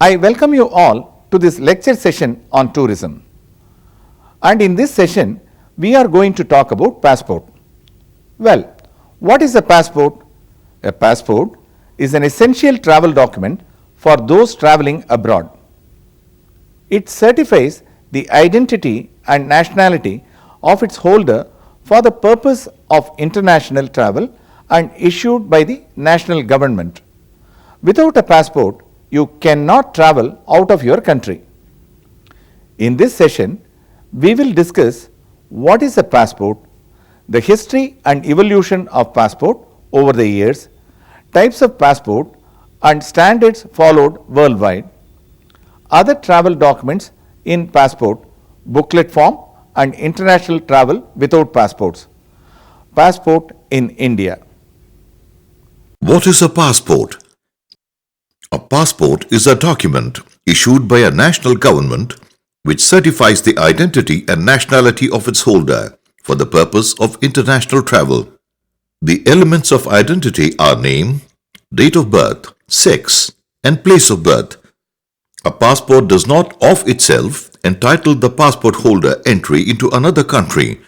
I welcome you all to this lecture session on tourism. And in this session, we are going to talk about passport. Well, what is a passport? A passport is an essential travel document for those traveling abroad. It certifies the identity and nationality of its holder for the purpose of international travel and issued by the national government. Without a passport, you cannot travel out of your country. In this session, we will discuss what is a passport, the history and evolution of passport over the years, types of passport and standards followed worldwide, other travel documents in passport, booklet form and international travel without passports. Passport in India. What is a passport? A passport is a document issued by a national government which certifies the identity and nationality of its holder for the purpose of international travel. The elements of identity are name, date of birth, sex, and place of birth. A passport does not of itself entitle the passport holder entry into another country,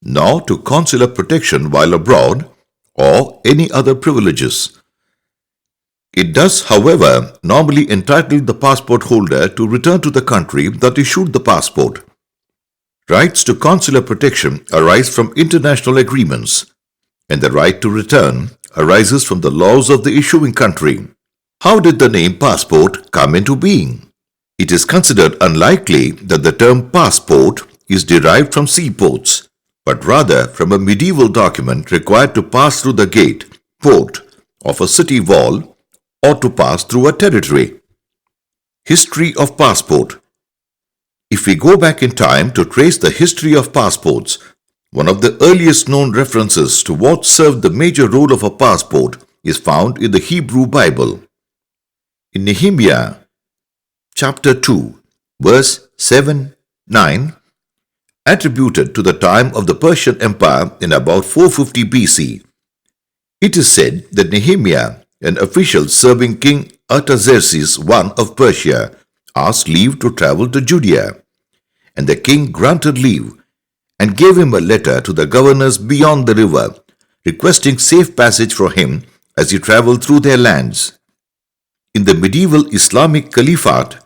nor to consular protection while abroad or any other privileges. It does, however, normally entitle the passport holder to return to the country that issued the passport. Rights to consular protection arise from international agreements, and the right to return arises from the laws of the issuing country. How did the name passport come into being? It is considered unlikely that the term passport is derived from seaports, but rather from a medieval document required to pass through the gate, port, of a city wall or to pass through a territory. History of passport. If we go back in time to trace the history of passports, one of the earliest known references to what served the major role of a passport is found in the Hebrew Bible. In Nehemiah chapter 2, verse 7-9, attributed to the time of the Persian Empire in about 450 BC, it is said that Nehemiah, an official serving King Artaxerxes I of Persia, asked leave to travel to Judea, and the king granted leave and gave him a letter to the governors beyond the river, requesting safe passage for him as he traveled through their lands. In the medieval Islamic Caliphate,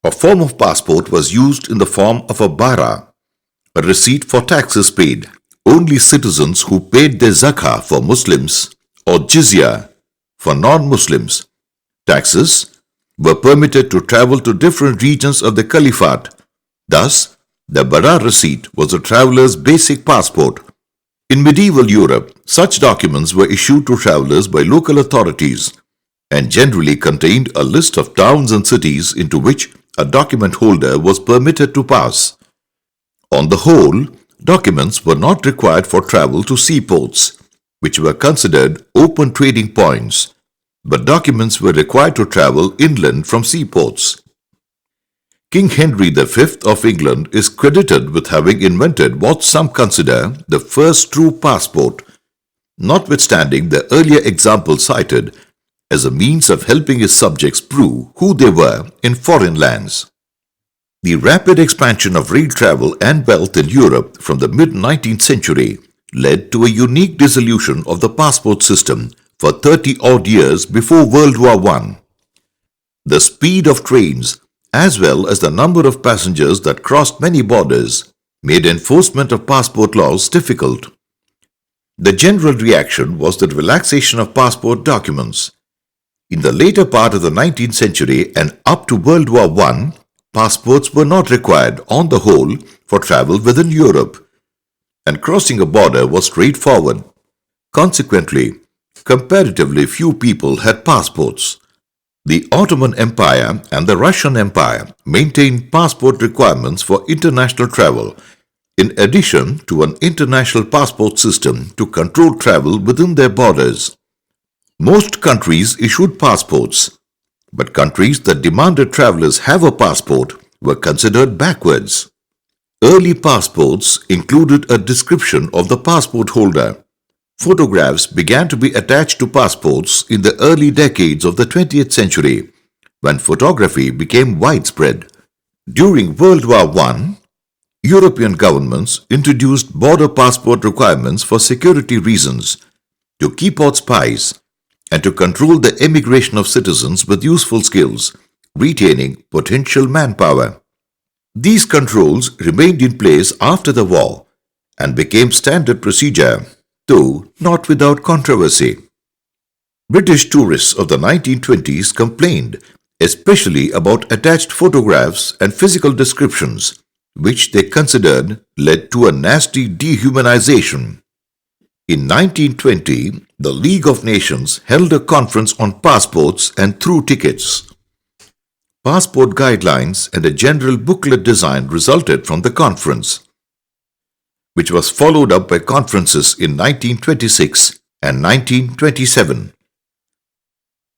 a form of passport was used in the form of a bara, a receipt for taxes paid. Only citizens who paid their zakah for Muslims or jizya for non-Muslims taxes were permitted to travel to different regions of the Caliphate. Thus, the bara receipt was a traveler's basic passport. In medieval Europe, such documents were issued to travelers by local authorities and generally contained a list of towns and cities into which a document holder was permitted to pass. On the whole, documents were not required for travel to seaports, which were considered open trading points, but documents were required to travel inland from seaports. King Henry V of England is credited with having invented what some consider the first true passport, notwithstanding the earlier example cited as a means of helping his subjects prove who they were in foreign lands. The rapid expansion of rail travel and wealth in Europe from the mid-19th century led to a unique dissolution of the passport system for 30-odd years before World War I. The speed of trains, as well as the number of passengers that crossed many borders, made enforcement of passport laws difficult. The general reaction was the relaxation of passport documents. In the later part of the 19th century and up to World War I, passports were not required on the whole for travel within Europe, and crossing a border was straightforward. Consequently, comparatively few people had passports. The Ottoman Empire and the Russian Empire maintained passport requirements for international travel, in addition to an international passport system to control travel within their borders. Most countries issued passports, but countries that demanded travelers have a passport were considered backwards. Early passports included a description of the passport holder. Photographs began to be attached to passports in the early decades of the 20th century, when photography became widespread. During World War I, European governments introduced border passport requirements for security reasons, to keep out spies, and to control the emigration of citizens with useful skills, retaining potential manpower. These controls remained in place after the war and became standard procedure, though not without controversy. British tourists of the 1920s complained especially about attached photographs and physical descriptions, which they considered led to a nasty dehumanization. In 1920, the League of Nations held a conference on passports and through tickets. Passport guidelines and a general booklet design resulted from the conference, which was followed up by conferences in 1926 and 1927.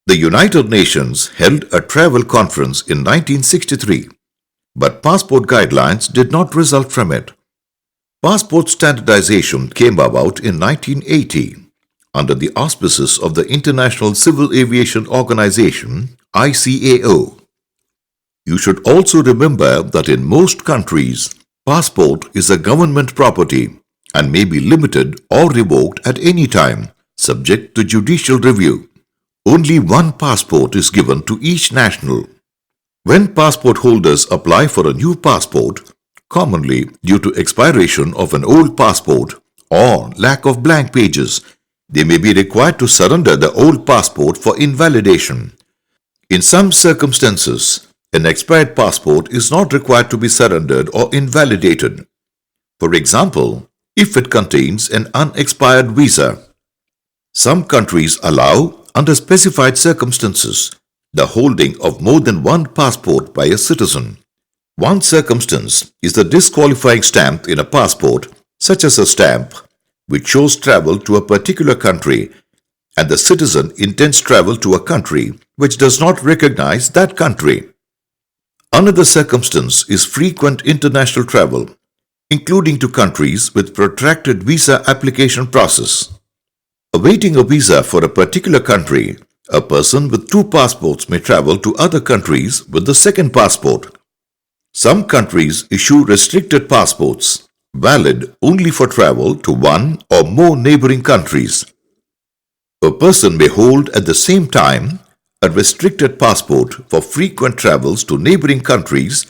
The United Nations held a travel conference in 1963, but passport guidelines did not result from it. Passport standardization came about in 1980 under the auspices of the International Civil Aviation Organization, ICAO. You should also remember that in most countries, passport is a government property and may be limited or revoked at any time, subject to judicial review. Only one passport is given to each national. When passport holders apply for a new passport, commonly due to expiration of an old passport or lack of blank pages, they may be required to surrender the old passport for invalidation. In some circumstances, an expired passport is not required to be surrendered or invalidated. For example, if it contains an unexpired visa. Some countries allow, under specified circumstances, the holding of more than one passport by a citizen. One circumstance is the disqualifying stamp in a passport, such as a stamp which shows travel to a particular country, and the citizen intends travel to a country which does not recognize that country. Another circumstance is frequent international travel, including to countries with protracted visa application process. Awaiting a visa for a particular country, a person with two passports may travel to other countries with the second passport. Some countries issue restricted passports, valid only for travel to one or more neighboring countries. A person may hold at the same time a restricted passport for frequent travels to neighboring countries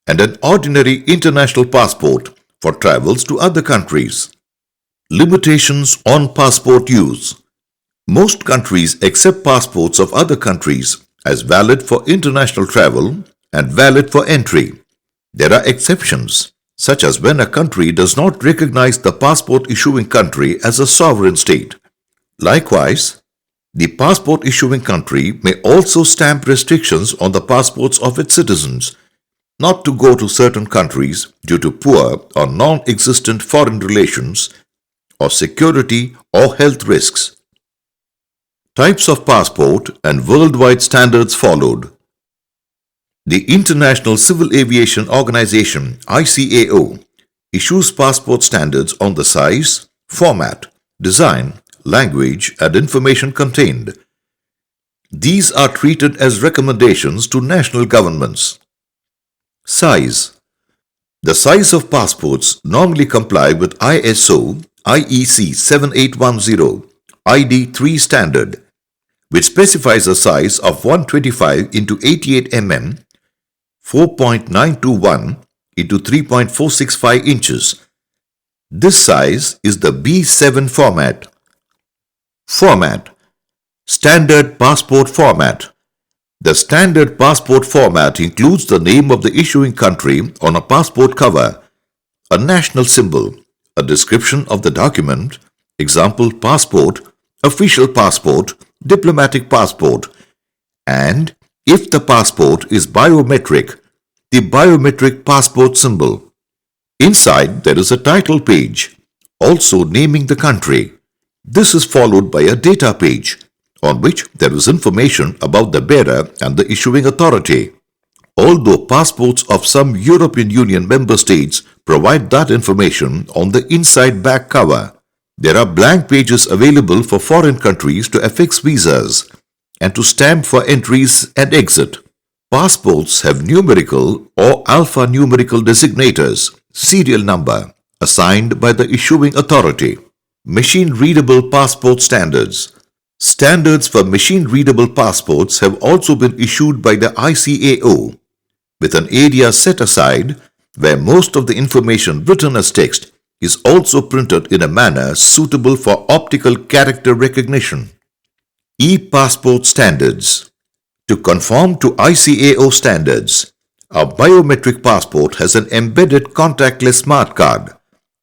and an ordinary international passport for travels to other countries. Limitations on passport use. Most countries accept passports of other countries as valid for international travel and valid for entry. There are exceptions, such as when a country does not recognize the passport issuing country as a sovereign state. Likewise, the passport issuing country may also stamp restrictions on the passports of its citizens not to go to certain countries due to poor or non-existent foreign relations or security or health risks. Types of passport and worldwide standards followed. The International Civil Aviation Organization, ICAO, issues passport standards on the size, format, design, language, and information contained. These are treated as recommendations to national governments. Size. The size of passports normally comply with ISO IEC 7810 ID3 standard, which specifies a size of 125 into 88 mm, 4.921 into 3.465 inches. This size is the B7 format. Format. Standard passport format. The standard passport format includes the name of the issuing country on a passport cover, a national symbol, a description of the document, example passport, official passport, diplomatic passport, and, if the passport is biometric, the biometric passport symbol. Inside there is a title page, also naming the country. This is followed by a data page, on which there is information about the bearer and the issuing authority. Although passports of some European Union member states provide that information on the inside back cover, there are blank pages available for foreign countries to affix visas and to stamp for entries and exit. Passports have numerical or alphanumerical designators, serial number, assigned by the issuing authority. Machine-readable passport standards. Standards for machine-readable passports have also been issued by the ICAO, with an area set aside where most of the information written as text is also printed in a manner suitable for optical character recognition. E-passport standards. To conform to ICAO standards, a biometric passport has an embedded contactless smart card,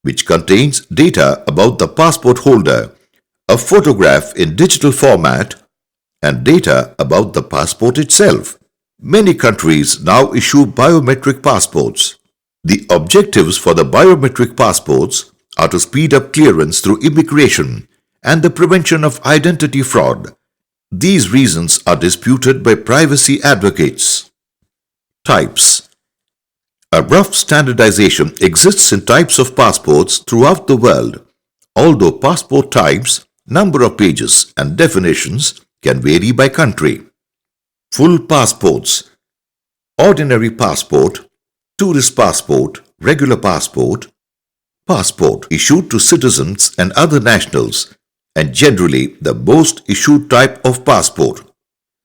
which contains data about the passport holder, a photograph in digital format, and data about the passport itself. Many countries now issue biometric passports. The objectives for the biometric passports are to speed up clearance through immigration and the prevention of identity fraud. These reasons are disputed by privacy advocates. Types. A rough standardization exists in types of passports throughout the world, although passport types, number of pages, and definitions can vary by country. Full passports. Ordinary passport, tourist passport, regular passport, passport issued to citizens and other nationals, and generally the most issued type of passport.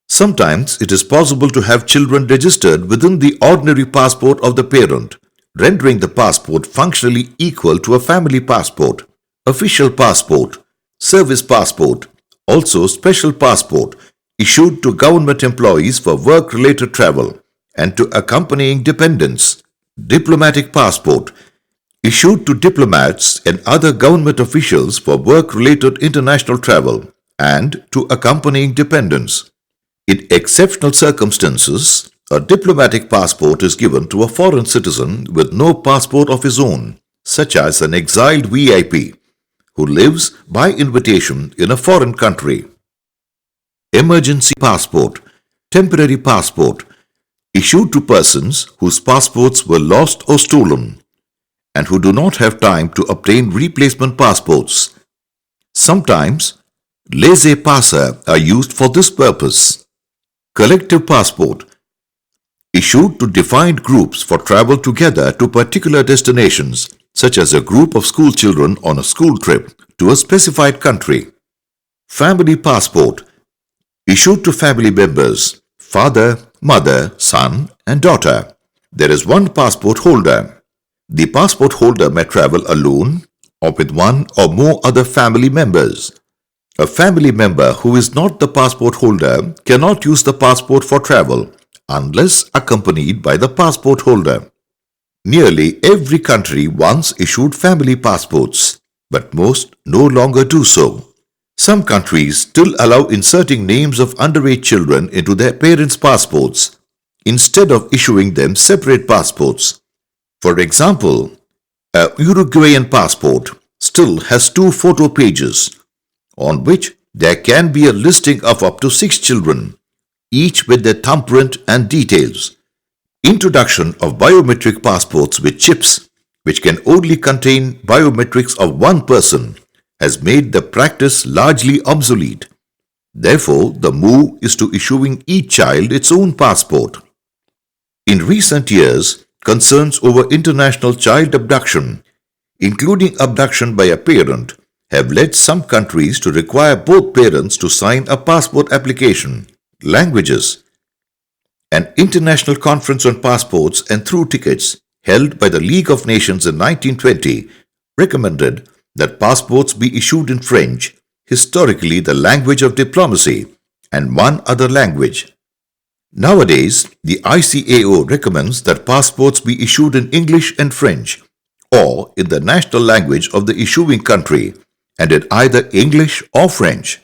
Sometimes it is possible to have children registered within the ordinary passport of the parent, rendering the passport functionally equal to a family passport. Official passport, service passport, also special passport issued to government employees for work-related travel and to accompanying dependents. Diplomatic passport, issued to diplomats and other government officials for work-related international travel and to accompanying dependents. In exceptional circumstances, a diplomatic passport is given to a foreign citizen with no passport of his own, such as an exiled VIP who lives by invitation in a foreign country. Emergency passport, temporary passport, issued to persons whose passports were lost or stolen and who do not have time to obtain replacement passports. Sometimes, laissez-passer are used for this purpose. Collective passport, issued to defined groups for travel together to particular destinations, such as a group of school children on a school trip to a specified country. Family passport, issued to family members, father, mother, son, and daughter. There is one passport holder. The passport holder may travel alone or with one or more other family members. A family member who is not the passport holder cannot use the passport for travel unless accompanied by the passport holder. Nearly every country once issued family passports, but most no longer do so. Some countries still allow inserting names of underage children into their parents' passports instead of issuing them separate passports. For example, a Uruguayan passport still has 2 photo pages on which there can be a listing of up to 6 children, each with their thumbprint and details. Introduction of biometric passports with chips, which can only contain biometrics of one person, has made the practice largely obsolete. Therefore, the move is to issuing each child its own passport. In recent years, concerns over international child abduction, including abduction by a parent, have led some countries to require both parents to sign a passport application. Languages. An international conference on passports and through tickets held by the League of Nations in 1920 recommended that passports be issued in French, historically the language of diplomacy, and one other language. Nowadays, the ICAO recommends that passports be issued in English and French, or in the national language of the issuing country, and in either English or French.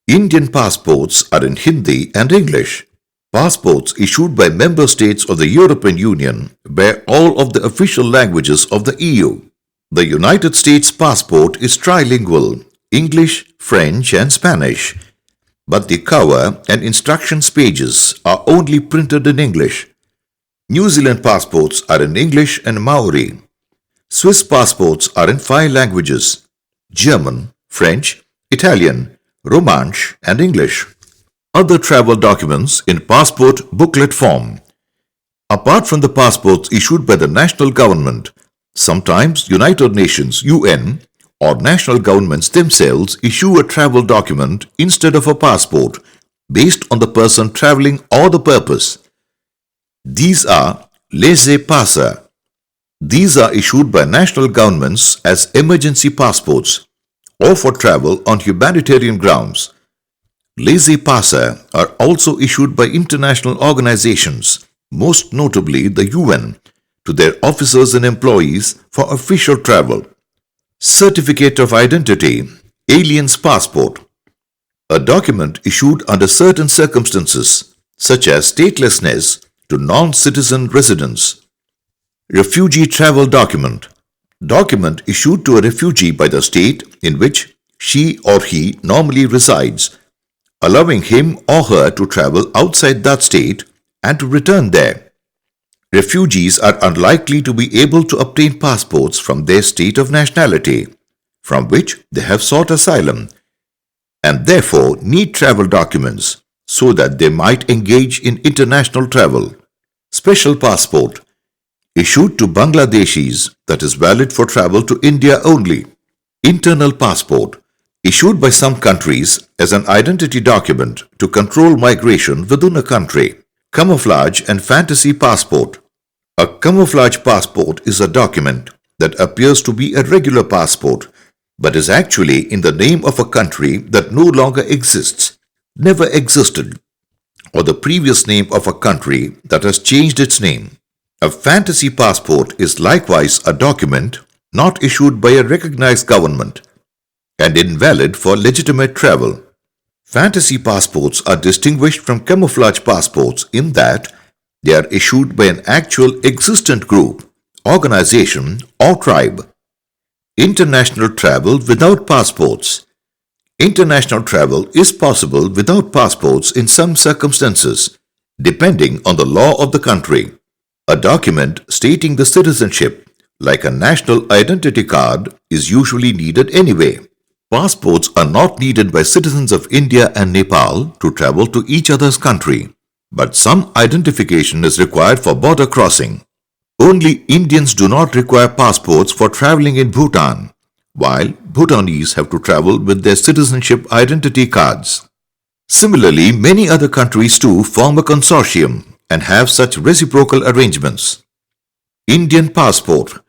Indian passports are in Hindi and English. Passports issued by member states of the European Union bear all of the official languages of the EU. The United States passport is trilingual, English, French, and Spanish, but the cover and instructions pages are only printed in English. New Zealand passports are in English and Maori. Swiss passports are in 5 languages: German, French, Italian, Romansh, and English. other travel documents in passport booklet form. Apart from the passports issued by the national government, sometimes United Nations (UN) or national governments themselves issue a travel document instead of a passport based on the person traveling or the purpose. These are laissez-passer. These are issued by national governments as emergency passports or for travel on humanitarian grounds. Laissez-passer are also issued by international organizations, most notably the UN, to their officers and employees for official travel. Certificate of Identity, Alien's Passport. A document issued under certain circumstances, such as statelessness, to non-citizen residents. Refugee Travel Document. Document issued to a refugee by the state in which she or he normally resides, allowing him or her to travel outside that state and to return there. Refugees are unlikely to be able to obtain passports from their state of nationality, from which they have sought asylum, and therefore need travel documents so that they might engage in international travel. Special passport issued to Bangladeshis that is valid for travel to India only. Internal passport issued by some countries as an identity document to control migration within a country. Camouflage and fantasy passport. A camouflage passport is a document that appears to be a regular passport but is actually in the name of a country that no longer exists, never existed, or the previous name of a country that has changed its name. A fantasy passport is likewise a document not issued by a recognized government and invalid for legitimate travel. Fantasy passports are distinguished from camouflage passports in that they are issued by an actual existent group, organization, or tribe. International travel without passports. International travel is possible without passports in some circumstances, depending on the law of the country. A document stating the citizenship, like a national identity card, is usually needed anyway. Passports are not needed by citizens of India and Nepal to travel to each other's country, but some identification is required for border crossing. Only Indians do not require passports for traveling in Bhutan, while Bhutanese have to travel with their citizenship identity cards. Similarly, many other countries too form a consortium and have such reciprocal arrangements. Indian passport.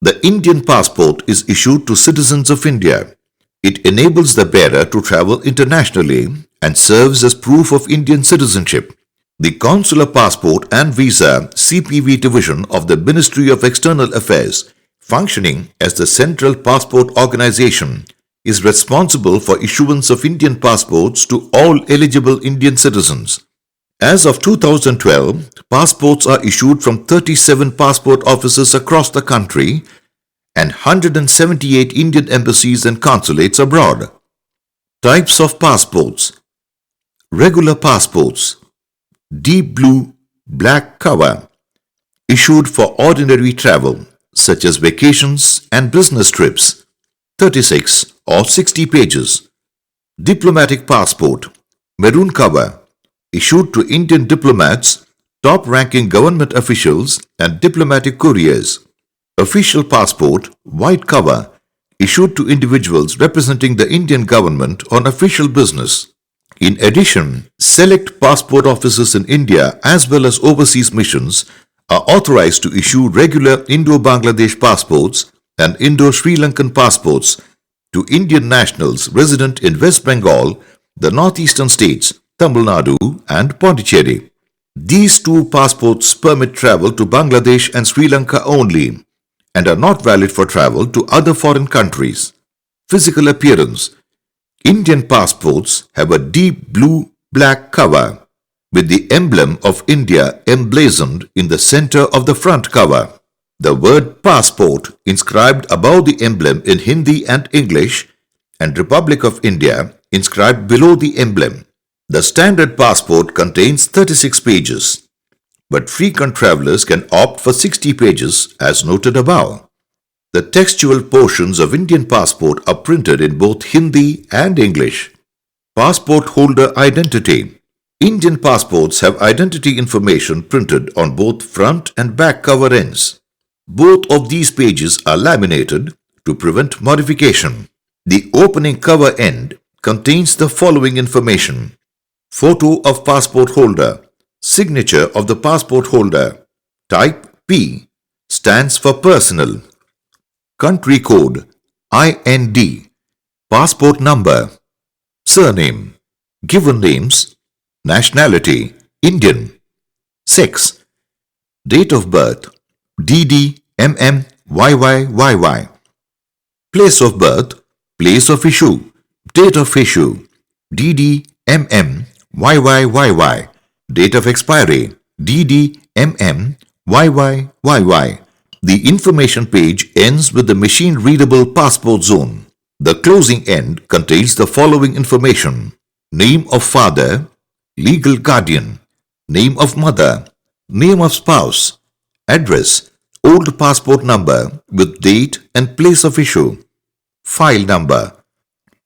The Indian passport is issued to citizens of India. It enables the bearer to travel internationally and serves as proof of Indian citizenship. The Consular Passport and Visa (CPV) division of the Ministry of External Affairs, functioning as the central passport organization, is responsible for issuance of Indian passports to all eligible Indian citizens. As of 2012, passports are issued from 37 passport offices across the country and 178 Indian embassies and consulates abroad. Types of passports. Regular passports. Deep blue, black cover. Issued for ordinary travel, such as vacations and business trips. 36 or 60 pages. Diplomatic passport. Maroon cover. Issued to Indian diplomats, top-ranking government officials and diplomatic couriers. Official passport, white cover, issued to individuals representing the Indian government on official business. In addition, select passport offices in India as well as overseas missions are authorized to issue regular Indo-Bangladesh passports and Indo-Sri Lankan passports to Indian nationals resident in West Bengal, the northeastern states, Tamil Nadu and Pondicherry. These two passports permit travel to Bangladesh and Sri Lanka only and are not valid for travel to other foreign countries. Physical appearance. Indian passports have a deep blue-black cover with the emblem of India emblazoned in the center of the front cover. The word passport inscribed above the emblem in Hindi and English and Republic of India inscribed below the emblem. The standard passport contains 36 pages, but frequent travelers can opt for 60 pages as noted above. The textual portions of Indian passport are printed in both Hindi and English. Passport holder identity. Indian passports have identity information printed on both front and back cover ends. Both of these pages are laminated to prevent modification. The opening cover end contains the following information: photo of passport holder, signature of the passport holder, type P, stands for personal, country code IND, passport number, surname, given names, nationality Indian, sex, date of birth DD MM YYYY, place of birth, place of issue, date of issue DD MM YYYY, date of expiry DD MM YYYY. The information page ends with the machine-readable passport zone. The closing end contains the following information: name of father, legal guardian, name of mother, name of spouse, address, old passport number with date and place of issue, file number.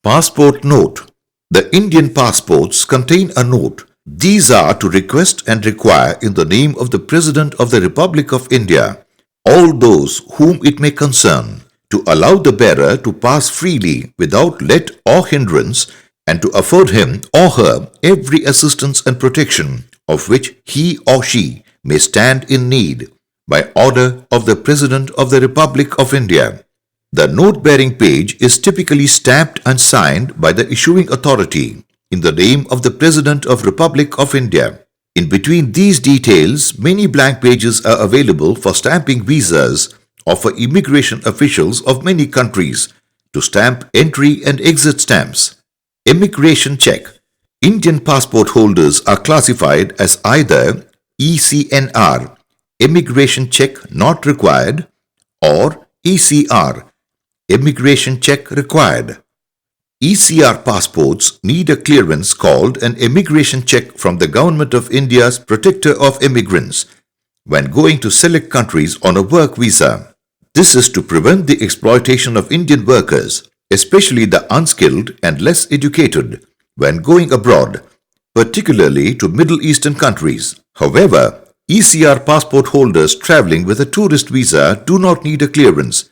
Passport note. The Indian passports contain a note. These are to request and require in the name of the President of the Republic of India all those whom it may concern, to allow the bearer to pass freely without let or hindrance, and to afford him or her every assistance and protection of which he or she may stand in need, by order of the President of the Republic of India. The note-bearing page is typically stamped and signed by the issuing authority in the name of the President of Republic of India. In between these details, many blank pages are available for stamping visas or for immigration officials of many countries to stamp entry and exit stamps. Immigration check. Indian passport holders are classified as either ECNR, immigration check not required, or ECR, immigration check required. ECR passports need a clearance called an immigration check from the Government of India's Protector of Immigrants when going to select countries on a work visa. This is to prevent the exploitation of Indian workers, especially the unskilled and less educated, when going abroad, particularly to Middle Eastern countries. However, ECR passport holders traveling with a tourist visa do not need a clearance.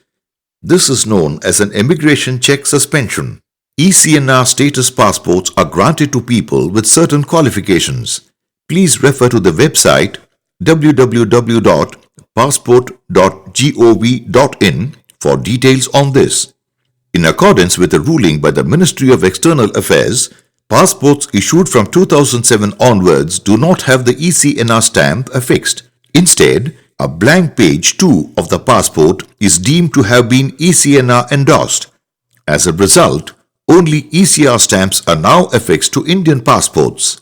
This is known as an immigration check suspension. ECNR status passports are granted to people with certain qualifications. Please refer to the website www.passport.gov.in for details on this. In accordance with a ruling by the Ministry of External Affairs, passports issued from 2007 onwards do not have the ECNR stamp affixed. Instead, a blank page 2 of the passport is deemed to have been ECNR endorsed. As a result, only ECR stamps are now affixed to Indian passports.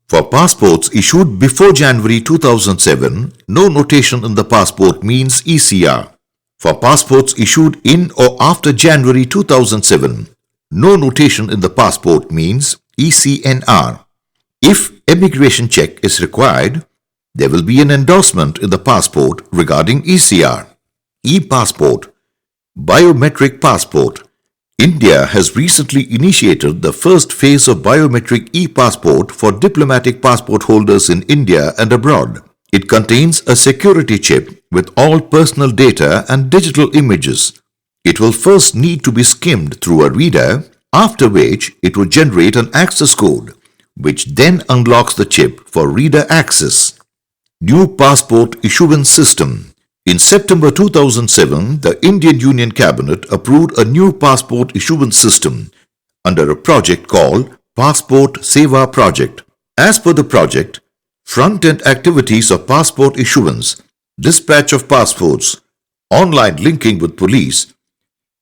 For passports issued before January 2007, no notation in the passport means ECR. For passports issued in or after January 2007, no notation in the passport means ECNR. If immigration check is required, there will be an endorsement in the passport regarding ECR. E-passport, biometric passport. India has recently initiated the first phase of biometric e-passport for diplomatic passport holders in India and abroad. It contains a security chip with all personal data and digital images. It will first need to be skimmed through a reader, after which it will generate an access code, which then unlocks the chip for reader access. New passport issuance system. In September 2007, the Indian Union Cabinet approved a new passport issuance system under a project called Passport Seva Project. As per the project, front-end activities of passport issuance, dispatch of passports, online linking with police,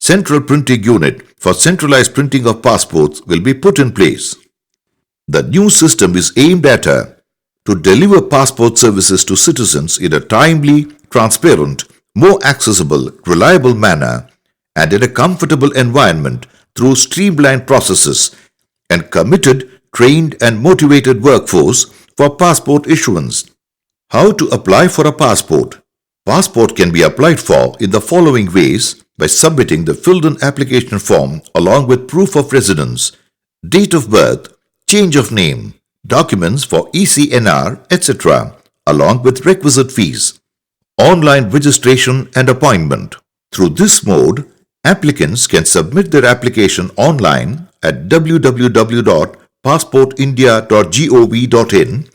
central printing unit for centralized printing of passports will be put in place. The new system is aimed at to deliver passport services to citizens in a timely, transparent, more accessible, reliable manner and in a comfortable environment through streamlined processes and committed, trained and motivated workforce for passport issuance. How to apply for a passport? Passport can be applied for in the following ways: by submitting the filled-in application form along with proof of residence, date of birth, change of name, documents for ECNR, etc., along with requisite fees, online registration and appointment. Through this mode, applicants can submit their application online at www.passportindia.gov.in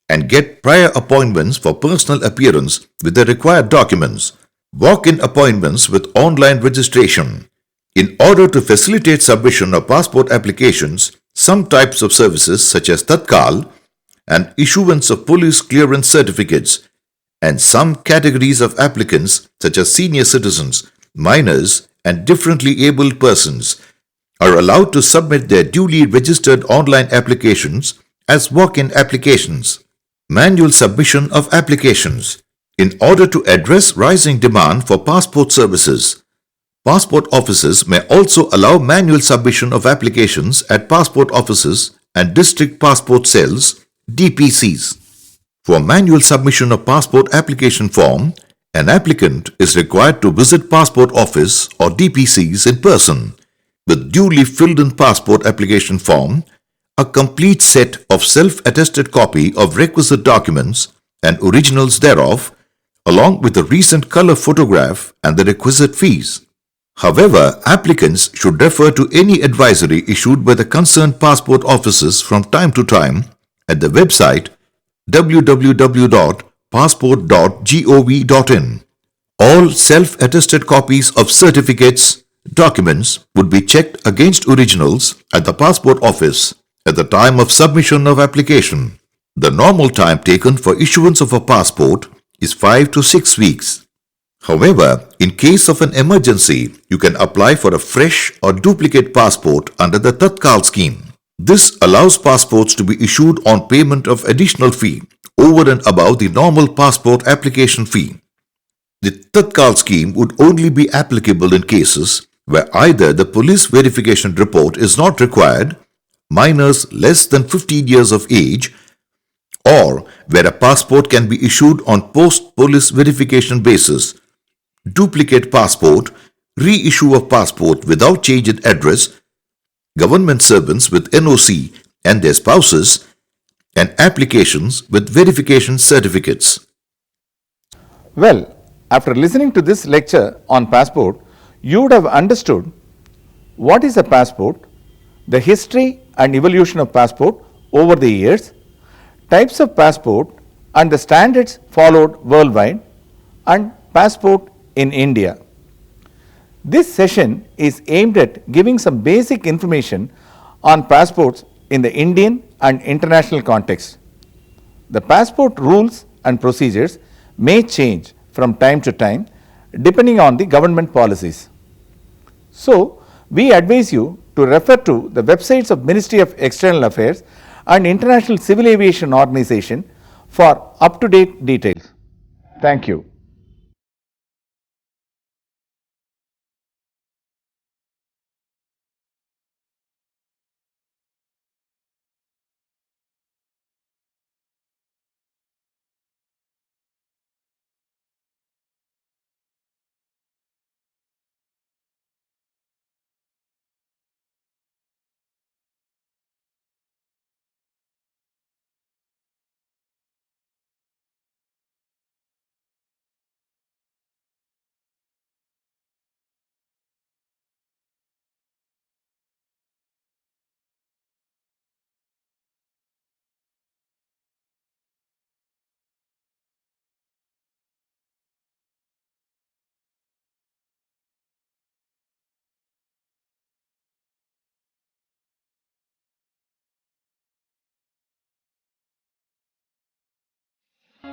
and get prior appointments for personal appearance with the required documents, walk-in appointments with online registration. In order to facilitate submission of passport applications, some types of services such as Tatkal and issuance of police clearance certificates and some categories of applicants such as senior citizens, minors and differently abled persons are allowed to submit their duly registered online applications as walk-in applications. Manual submission of applications. In order to address rising demand for passport services, passport offices may also allow manual submission of applications at passport offices and district passport cells, DPCs. For manual submission of passport application form, an applicant is required to visit passport office or DPCs in person with duly filled in passport application form, a complete set of self-attested copy of requisite documents and originals thereof, along with a recent color photograph and the requisite fees. However, applicants should refer to any advisory issued by the concerned passport offices from time to time at the website www.passport.gov.in. All self-attested copies of certificates, documents would be checked against originals at the passport office at the time of submission of application. The normal time taken for issuance of a passport is 5 to 6 weeks. However, in case of an emergency, you can apply for a fresh or duplicate passport under the Tatkal scheme. This allows passports to be issued on payment of additional fee over and above the normal passport application fee. The Tatkal scheme would only be applicable in cases where either the police verification report is not required, minors less than 15 years of age, or where a passport can be issued on post-police verification basis, duplicate passport, reissue of passport without change in address, government servants with NOC and their spouses, and applications with verification certificates. Well, after listening to this lecture on passport, you would have understood what is a passport, the history and evolution of passport over the years, types of passport and the standards followed worldwide, and passport in India. This session is aimed at giving some basic information on passports in the Indian and international context. The passport rules and procedures may change from time to time depending on the government policies. So, we advise you to refer to the websites of Ministry of External Affairs and International Civil Aviation Organization for up-to-date details. Thank you.